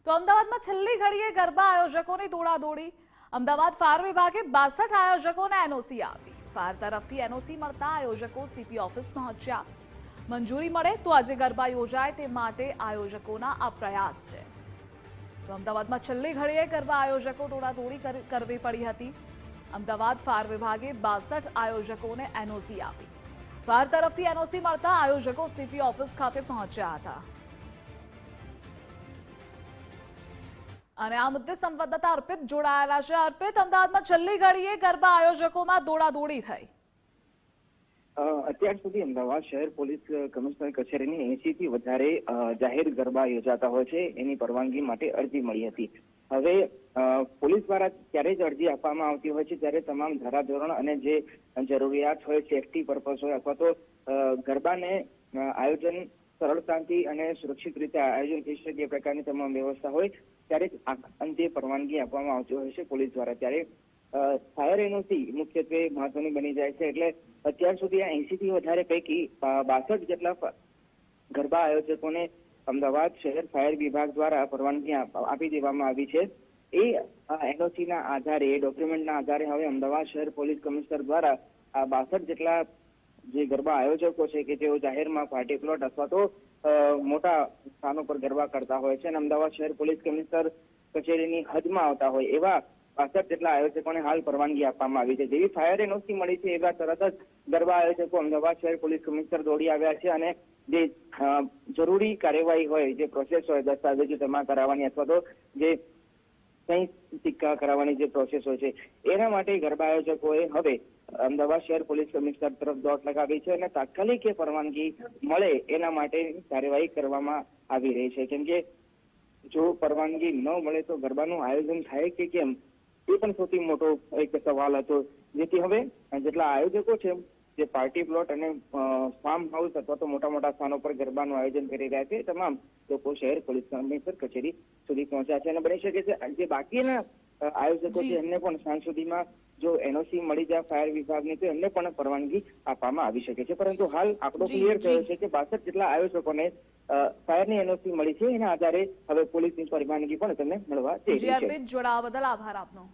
તો અમદાવાદમાં છેલ્લી ઘડીએ ગરબા આયોજકોની દોડાદોડી. અમદાવાદ ફાયર વિભાગે 62 આયોજકોને એનઓસી આપી. ફાયર તરફથી એનઓસી મળતા આયોજકો સીપી ઓફિસ પહોંચ્યા. મંજૂરી મળે તો આજે ગરબા યોજાય તે માટે આયોજકોના આ પ્રયાસ છે. તો અમદાવાદમાં છેલ્લી ઘડીએ ગરબા આયોજકો દોડાદોડી કરવી પડી હતી. અમદાવાદ ફાયર વિભાગે 62 આયોજકોને એનઓસી આપી. ફાયર તરફથી એનઓસી મળતા આયોજકો સીપી ઓફિસ ખાતે પહોંચ્યા હતા. અને આ મુદ્દે સંવાદદાતા અર્પિત જોડાયેલા છે. અર્પિત, અમદાવાદમાં છેલ્લી ઘડીએ ગરબા આયોજકોમાં દોડાદોડી થઈ. અત્યાર સુધી અમદાવાદ શહેર પોલીસ કમિશનર કચેરીની 80 થી વધારે જાહેર ગરબા યોજાતા હોય છે એની પરવાનગી માટે અરજી મળી હતી. હવે પોલીસ દ્વારા ત્યારે જ અરજી આપવામાં આવતી હોય છે ત્યારે તમામ ધારાધોરણ અને જે જરૂરિયાત હોય, સેફટી પર્પઝ હોય અથવા તો ગરબાને આયોજન સરળતાથી અને સુરક્ષિત રીતે આયોજન થઈ શકે એ પ્રકારની તમામ વ્યવસ્થા હોય ત્યારે અંતે પરવાનગી આપવામાં આવતી હોય છે પોલીસ દ્વારા. ત્યારે ફાયર એનઓસી મુખ્યત્વે મહત્વની બની જાય છે. એટલે અત્યાર સુધી આ 80 થી વધારે પૈકી 62 જેટલા ગરબા આયોજકોને અમદાવાદ શહેર ફાયર વિભાગ દ્વારા પરવાનગી આપી દેવામાં આવી છે. એ એનઓસીના આધારે, ડોક્યુમેન્ટના આધારે હવે અમદાવાદ શહેર પોલીસ કમિશનર દ્વારા આ 62 જેટલા જે ગરબા આયોજકો છે કે જેઓ જાહેરમાં પાર્ટી પ્લોટ અથવા તો મોટા સ્થાનો પર ગરબા કરતા હોય છે અને અમદાવાદ શહેર પોલીસ કમિશનર કચેરીની હદમાં આવતા હોય એવા 62 જેટલા આયોજકોને હાલ પરવાનગી આપવામાં આવી છે. જેવી ફાયર એનઓસી મળી છે એવા તરત જ ગરબા આયોજકો અમદાવાદ શહેર પોલીસ કમિશનર દોડી આવ્યા છે અને જે જરૂરી કાર્યવાહી હોય, જે પ્રોસેસ હોય, દસ્તાવેજો જમા કરાવવાની અથવા તો જે સહી સિક્કા કરાવવાની જે પ્રોસેસ હોય છે એના માટે ગરબા આયોજકોએ હવે અમદાવાદ શહેર પોલીસ કમિશનર તરફ દોટ લગાવી છે અને તાત્કાલિક એ પરવાનગી મળે એના માટે કાર્યવાહી કરવામાં આવી રહી છે. કેમ કે જો પરવાનગી ન મળે તો ગરબાનું આયોજન થાય કે કેમ એ પણ સૌથી મોટો એક સવાલ હતો. જેથી હવે જેટલા આયોજકો છે જે પાર્ટી પ્લોટ અને ફાર્મ હાઉસ અથવા તો મોટા મોટા સ્થાનો પર ગરબાનું આયોજન કરી રહ્યા છે તમામ લોકો શહેર પોલીસ કમિશનર કચેરી સુધી પહોંચ્યા છે અને બની શકે છે જે બાકીના આયોજકો છે એમને પણ સાંજ સુધીમાં જો એનઓસી મળી જાય ફાયર વિભાગની તો એમને પણ પરવાનગી આપવામાં આવી શકે છે. પરંતુ હાલ આંકડો ક્લિયર થયો છે કે 62 જેટલા આયોજકોને ફાયરની એનઓસી મળી છે. એના આધારે હવે પોલીસની પરવાનગી પણ તેમને મળવા જઈ રહી છે. અર્પિત, જોડાવા બદલ આભાર આપનો.